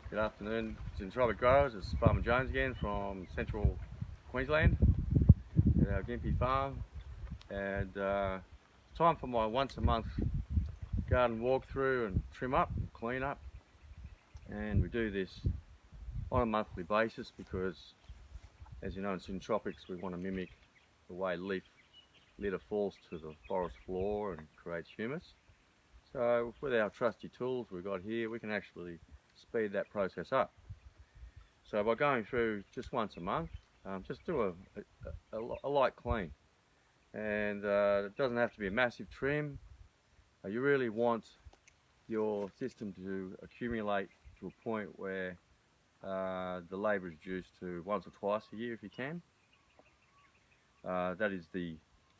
Good afternoon, Syntropic growers. It's Farmer Jones again from central Queensland at our Gympie farm, and it's time for my once a month garden walkthrough and trim up, clean up. And we do this on a monthly basis because, as you know, in Syntropics we want to mimic the way leaf litter falls to the forest floor and creates humus. So with our trusty tools we've got here, we can actually speed that process up. So by going through just once a month, just do a light clean, and it doesn't have to be a massive trim. You really want your system to accumulate to a point where the labour is reduced to once or twice a year if you can. That is the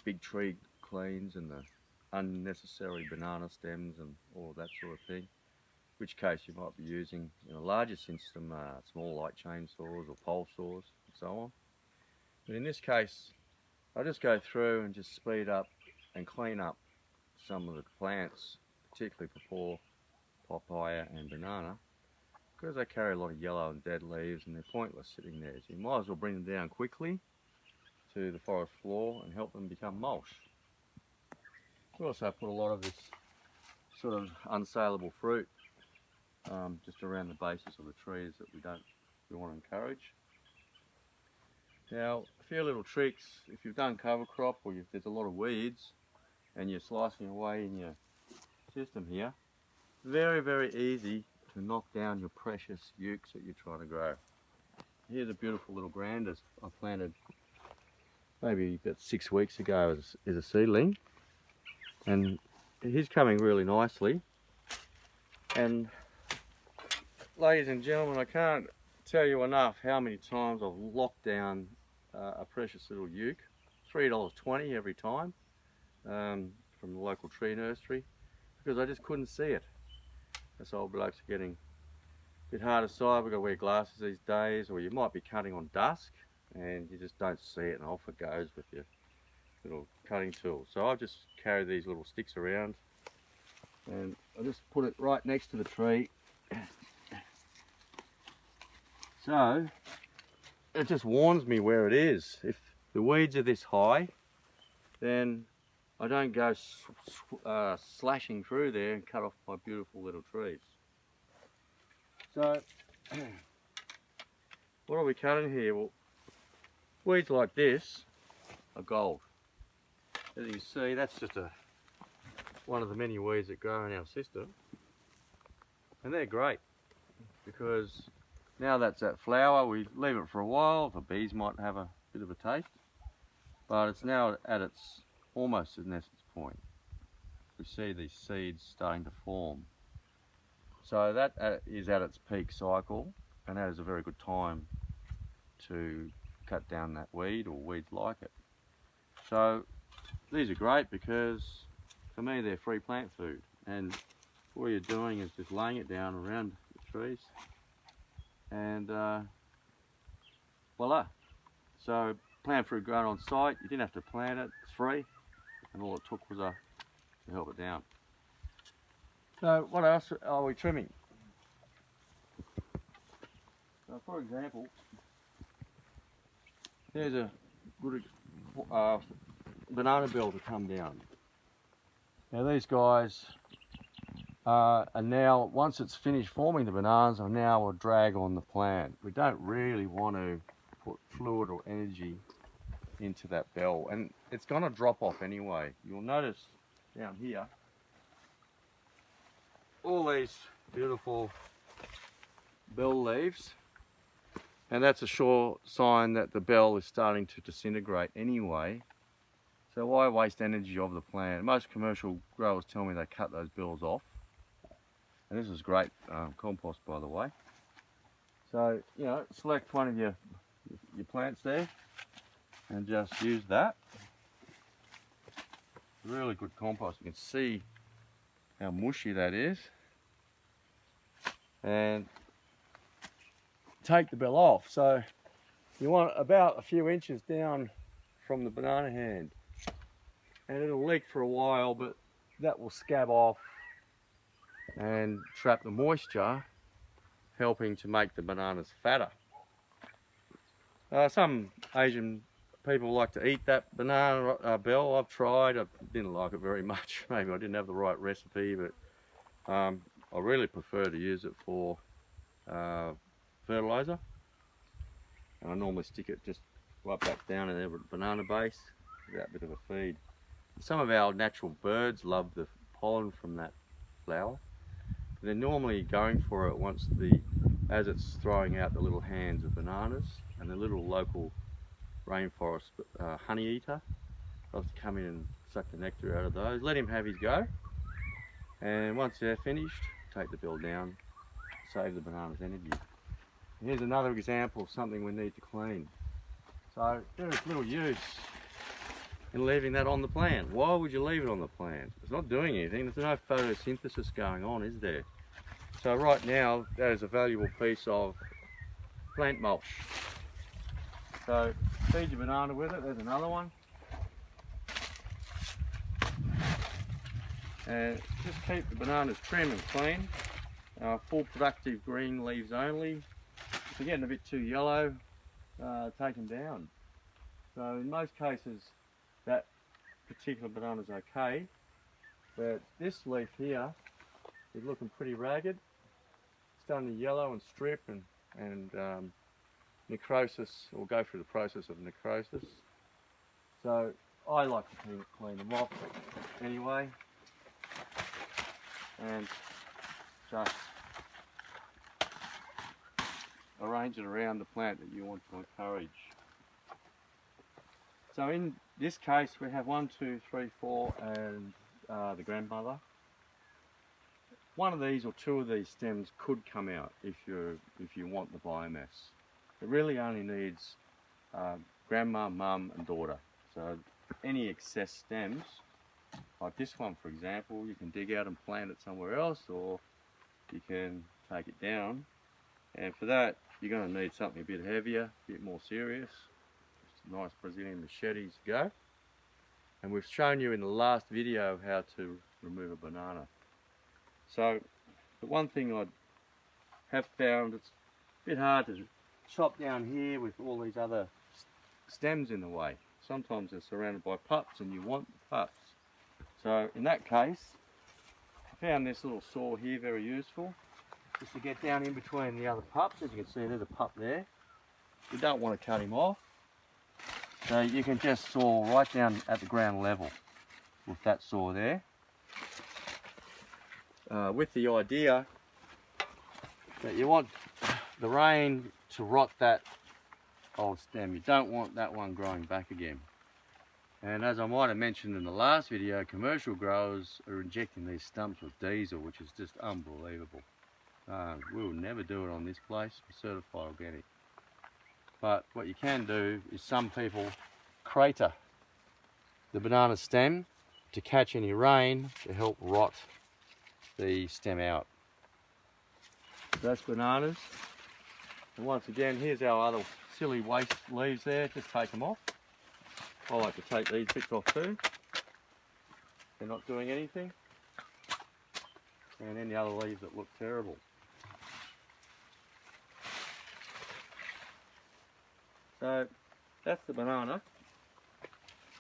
big tree cleans and the unnecessary banana stems and all that sort of thing. In which case you might be using, in a larger system, small light chainsaws or pole saws and so on. But in this case, I just go through and just speed up and clean up some of the plants, particularly for papaya and banana, because they carry a lot of yellow and dead leaves and they're pointless sitting there. So you might as well bring them down quickly to the forest floor and help them become mulch. We also put a lot of this sort of unsaleable fruit just around the bases of the trees that we want to encourage. Now, a few little tricks. If you've done cover crop or there's a lot of weeds and you're slicing away in your system here, very, very easy to knock down your precious ukes that you're trying to grow. Here's a beautiful little grandis I planted maybe about 6 weeks ago as a seedling, and he's coming really nicely. And ladies and gentlemen, I can't tell you enough how many times I've locked down a precious little uke, $3.20 every time, from the local tree nursery, because I just couldn't see it. This old bloke's getting a bit hard to sight. We've got to wear glasses these days, or you might be cutting on dusk and you just don't see it and off it goes with your little cutting tool. So I just carry these little sticks around and I just put it right next to the tree. So it just warns me where it is. If the weeds are this high, then I don't go slashing through there and cut off my beautiful little trees. So what are we cutting here? Well, weeds like this are gold. As you can see, that's just one of the many weeds that grow in our system, and they're great because now that's at flower, we leave it for a while. The bees might have a bit of a taste, but it's now at its almost senescence point. We see these seeds starting to form. So that is at its peak cycle, and that is a very good time to cut down that weed or weeds like it. So these are great because for me they're free plant food, and all you're doing is just laying it down around the trees and voila. So plant fruit grown on site, you didn't have to plant it, it's free, and all it took was to help it down. So what else are we trimming? So for example, there's a good banana bell to come down. Now these guys are now, once it's finished forming the bananas, are now a drag on the plant. We don't really want to put fluid or energy into that bell, and it's going to drop off anyway. You'll notice down here all these beautiful bell leaves, and that's a sure sign that the bell is starting to disintegrate anyway. So why waste energy of the plant? Most commercial growers tell me they cut those bells off, and this is great compost, by the way. So, you know, select one of your plants there and just use that. Really good compost. You can see how mushy that is. And take the bell off. So you want about a few inches down from the banana hand, and it'll leak for a while, but that will scab off and trap the moisture helping to make the bananas fatter. Some Asian people like to eat that banana bell. I've tried. I didn't like it very much. Maybe I didn't have the right recipe, but I really prefer to use it for fertilizer. And I normally stick it just right back down in the banana base with that bit of a feed. Some of our natural birds love the pollen from that flower. They're normally going for it as it's throwing out the little hands of bananas, and the little local rainforest honey eater loves to come in and suck the nectar out of those. Let him have his go, and once they're finished, take the bill down, save the bananas energy. Here's another example of something we need to clean. So there is little use in leaving that on the plant. Why would you leave it on the plant? It's not doing anything. There's no photosynthesis going on, is there? So right now, that is a valuable piece of plant mulch. So feed your banana with it. There's another one. And just keep the bananas trim and clean. Full productive green leaves only. If they're getting a bit too yellow, take them down. So in most cases, that particular banana is okay, but this leaf here is looking pretty ragged. It's starting to yellow and strip and necrosis, or go through the process of necrosis. So I like to clean them off anyway, and just arrange it around the plant that you want to encourage. So in this case we have 1, 2, 3, 4 and the grandmother. One of these or two of these stems could come out if you want the biomass. It really only needs grandma, mum and daughter. So any excess stems, like this one for example, you can dig out and plant it somewhere else, or you can take it down. And for that you're going to need something a bit heavier, a bit more serious. Nice Brazilian machetes go, and we've shown you in the last video how to remove a banana. So the one thing I have found, it's a bit hard to chop down here with all these other stems in the way. Sometimes they're surrounded by pups and you want the pups. So in that case I found this little saw here very useful, just to get down in between the other pups. As you can see, there's a pup there. You don't want to cut him off. So you can just saw right down at the ground level with that saw there, with the idea that you want the rain to rot that old stem. You don't want that one growing back again. And as I might have mentioned in the last video, commercial growers are injecting these stumps with diesel, which is just unbelievable. We will never do it on this place. We're certified organic. But what you can do is some people crater the banana stem to catch any rain to help rot the stem out. That's bananas. And once again, here's our other silly waste leaves there. Just take them off. I like to take these bits off too. They're not doing anything. And any other leaves that look terrible. So that's the banana.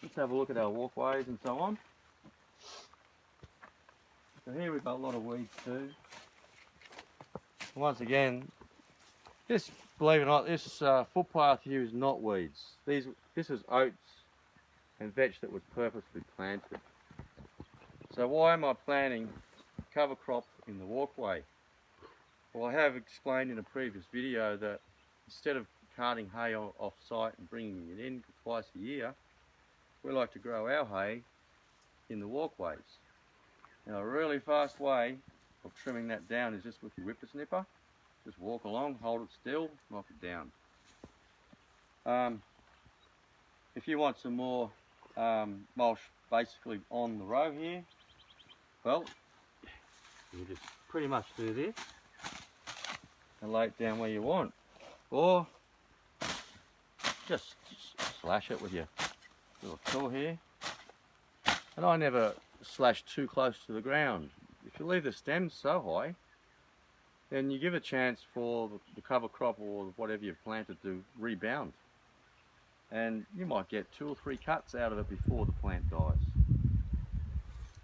Let's have a look at our walkways and so on. So here we've got a lot of weeds too. Once again, this, believe it or not, this footpath here is not weeds. This is oats and vetch that was purposely planted. So why am I planting cover crop in the walkway? Well, I have explained in a previous video that instead of carting hay off site and bringing it in twice a year, we like to grow our hay in the walkways. Now a really fast way of trimming that down is just with your whippersnipper. Just walk along, hold it still, knock it down. If you want some more mulch basically on the row here, well, you just pretty much do this and lay it down where you want, or just slash it with your little tool here. And I never slash too close to the ground. If you leave the stems so high, then you give a chance for the cover crop or whatever you've planted to rebound. And you might get 2 or 3 cuts out of it before the plant dies.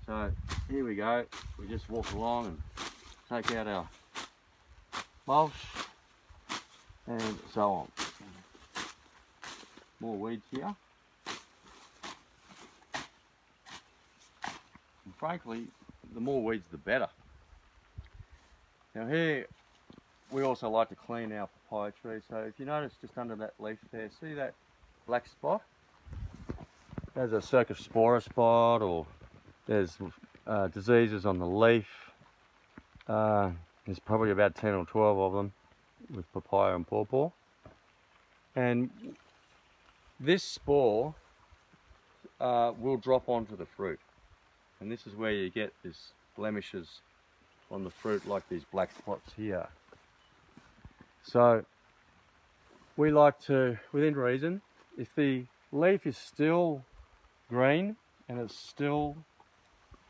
So here we go, we just walk along and take out our mulch and so on. More weeds here. And frankly, the more weeds the better. Now here, we also like to clean our papaya tree. So if you notice just under that leaf there, see that black spot? There's a cercospora spot, or there's diseases on the leaf. There's probably about 10 or 12 of them with papaya and pawpaw. And this spore will drop onto the fruit. And this is where you get these blemishes on the fruit, like these black spots here. So we like to, within reason, if the leaf is still green and it's still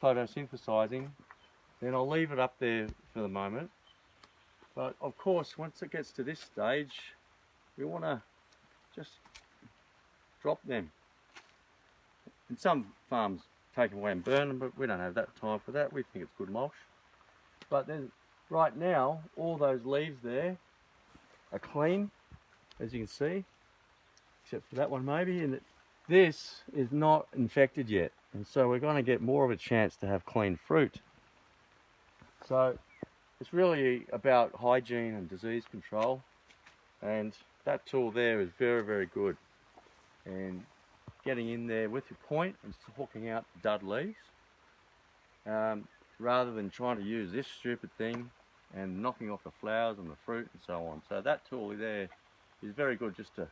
photosynthesizing, then I'll leave it up there for the moment. But of course, once it gets to this stage, we want to just drop them. And some farms take them away and burn them, but we don't have that time for that. We think it's good mulch. But then right now, all those leaves there are clean, as you can see, except for that one maybe, and this is not infected yet. And so we're going to get more of a chance to have clean fruit. So it's really about hygiene and disease control, and that tool there is very, very good. And getting in there with your point and hooking out the dud leaves, rather than trying to use this stupid thing and knocking off the flowers and the fruit and so on. So that tool there is very good just to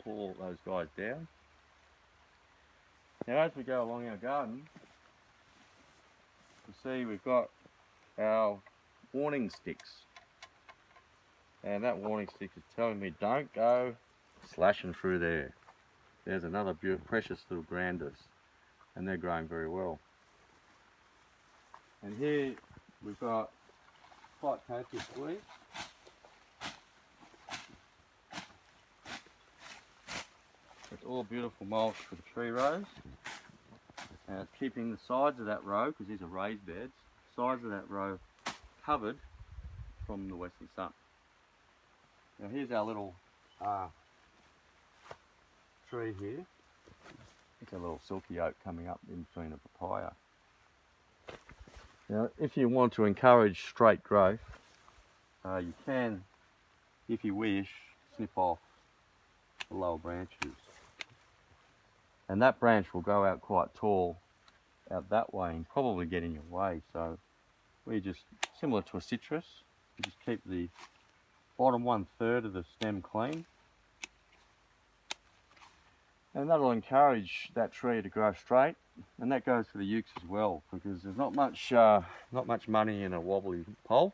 pull those guys down. Now as we go along our garden, you see we've got our warning sticks. And that warning stick is telling me don't go slashing through there. There's another beautiful, precious little grandis, and they're growing very well. And here we've got Syntropic weed. It's all beautiful mulch for the tree rows. And it's keeping the sides of that row, because these are raised beds, sides of that row covered from the western sun. Now here's our little tree here. It's a little silky oak coming up in between a papaya. Now if you want to encourage straight growth, you can, if you wish, snip off the lower branches. And that branch will go out quite tall out that way and probably get in your way. So we just, similar to a citrus, we just keep the bottom 1/3 of the stem clean. And that'll encourage that tree to grow straight, and that goes for the ukes as well, because there's not much money in a wobbly pole.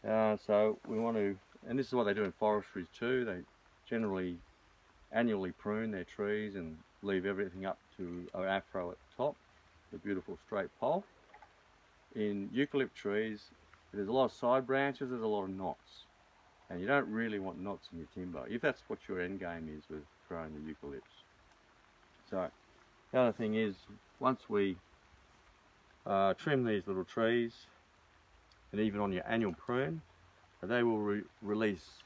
So we want to, and this is what they do in forestries too. They generally annually prune their trees and leave everything up to an afro at the top, the beautiful straight pole. In eucalypt trees, there's a lot of side branches, there's a lot of knots, and you don't really want knots in your timber if that's what your end game is with growing the eucalypts. So the other thing is, once we trim these little trees, and even on your annual prune, they will release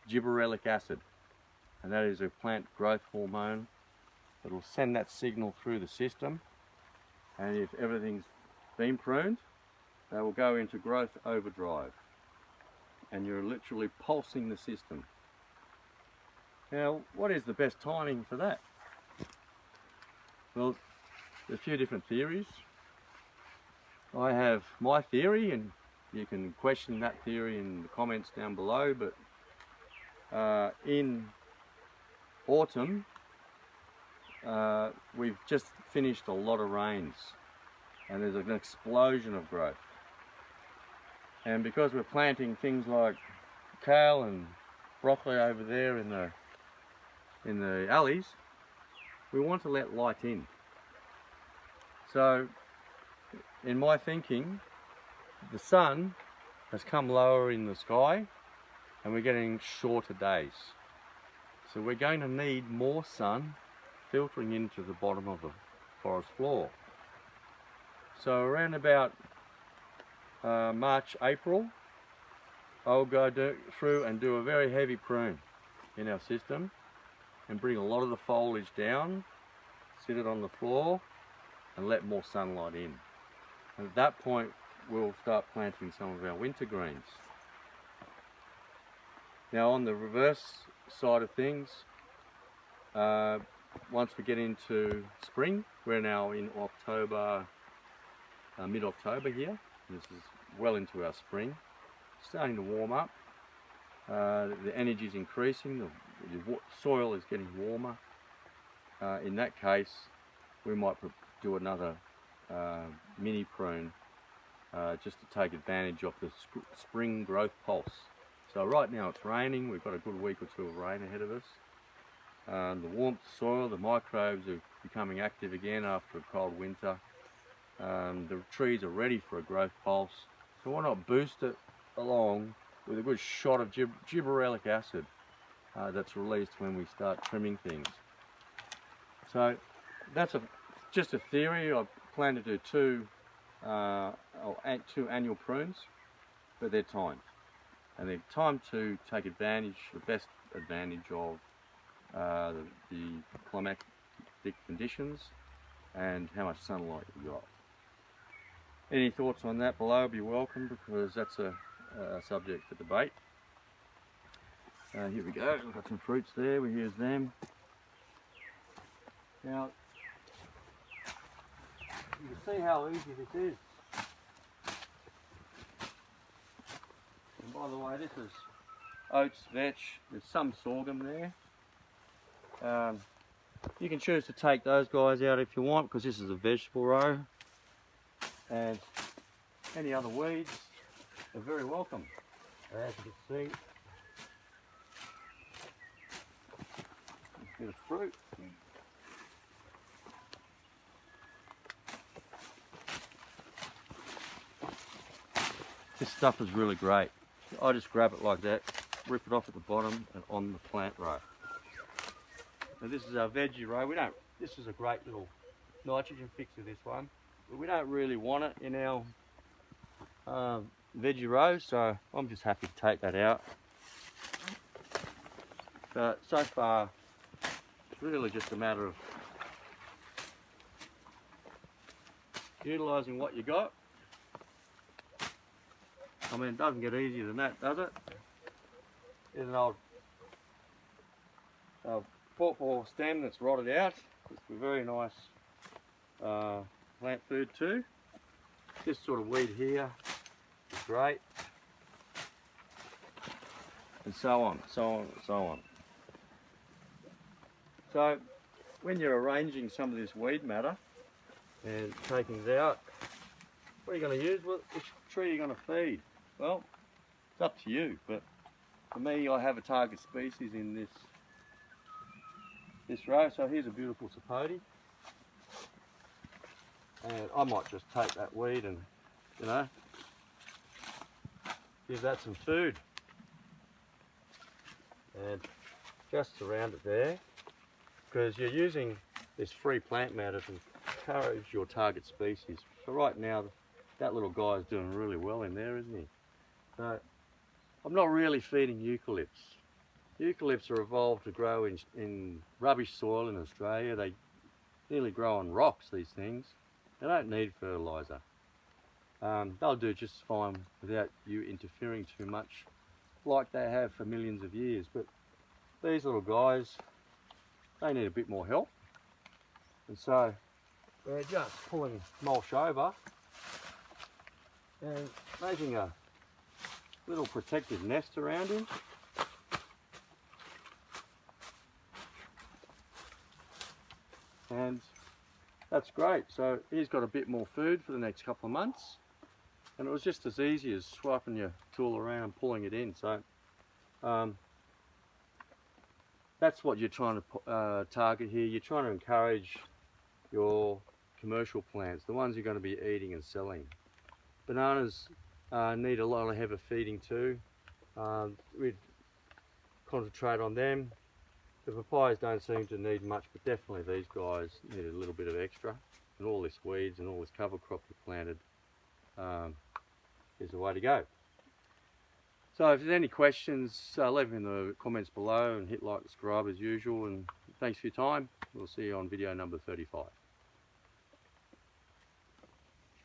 gibberellic acid, and that is a plant growth hormone that will send that signal through the system, and if everything's been pruned, they will go into growth overdrive, and you're literally pulsing the system. Now, what is the best timing for that? Well, there's a few different theories. I have my theory, and you can question that theory in the comments down below, but in autumn, we've just finished a lot of rains, and there's an explosion of growth. And because we're planting things like kale and broccoli over there in the alleys, we want to let light in. So in my thinking, the sun has come lower in the sky and we're getting shorter days. So we're going to need more sun filtering into the bottom of the forest floor. So around about March, April, I'll go through and do a very heavy prune in our system and bring a lot of the foliage down, sit it on the floor and let more sunlight in. And at that point we'll start planting some of our winter greens. Now on the reverse side of things, once we get into spring, we're now in October, mid-October here. This is well into our spring. It's starting to warm up. The energy is increasing. The soil is getting warmer. In that case, we might do another mini prune just to take advantage of the spring growth pulse. So right now it's raining. We've got a good week or two of rain ahead of us. The warmth soil, the microbes are becoming active again after a cold winter. The trees are ready for a growth pulse, so why not boost it along with a good shot of gibberellic acid that's released when we start trimming things. So that's just a theory. I plan to do two annual prunes, but they're timed, and they're timed to take advantage, the best advantage of the climatic conditions and how much sunlight you've got. Any thoughts on that below be welcome, because that's a subject for debate. Here we go, we've got some fruits there, we use them. Now, you can see how easy this is. And by the way, this is oats, vetch, there's some sorghum there. You can choose to take those guys out if you want, because this is a vegetable row. And any other weeds are very welcome. As you can see, a bit of fruit. This stuff is really great. I just grab it like that, rip it off at the bottom and on the plant row. So this is our veggie row. This is a great little nitrogen fixer, this one. But we don't really want it in our veggie row, so I'm just happy to take that out. But so far, it's really just a matter of utilising what you got. I mean, it doesn't get easier than that, does it? There's an old pawpaw stem that's rotted out. It's a very nice plant food too. This sort of weed here is great. And so on, so on, so on. So when you're arranging some of this weed matter and taking it out, what are you going to use? Which tree are you going to feed? Well, it's up to you, but for me, I have a target species in this row. So here's a beautiful sapote, and I might just take that weed and, you know, give that some food, and just surround it there, because you're using this free plant matter to encourage your target species. So right now, that little guy is doing really well in there, isn't he? So I'm not really feeding eucalypts. Eucalypts are evolved to grow in rubbish soil in Australia. They nearly grow on rocks, these things. They don't need fertiliser. They'll do just fine without you interfering too much, like they have for millions of years. But these little guys, they need a bit more help. And so we're just pulling mulch over and making a little protective nest around him. And that's great. So he's got a bit more food for the next couple of months. And it was just as easy as swiping your tool around and pulling it in. So that's what you're trying to target here. You're trying to encourage your commercial plants, the ones you're going to be eating and selling. Bananas need a lot of heavy feeding too. We'd concentrate on them. The papayas don't seem to need much, but definitely these guys need a little bit of extra. And all this weeds and all this cover crop we planted is the way to go. So if there's any questions, leave them in the comments below, and hit like and subscribe as usual. And thanks for your time. We'll see you on video number 35.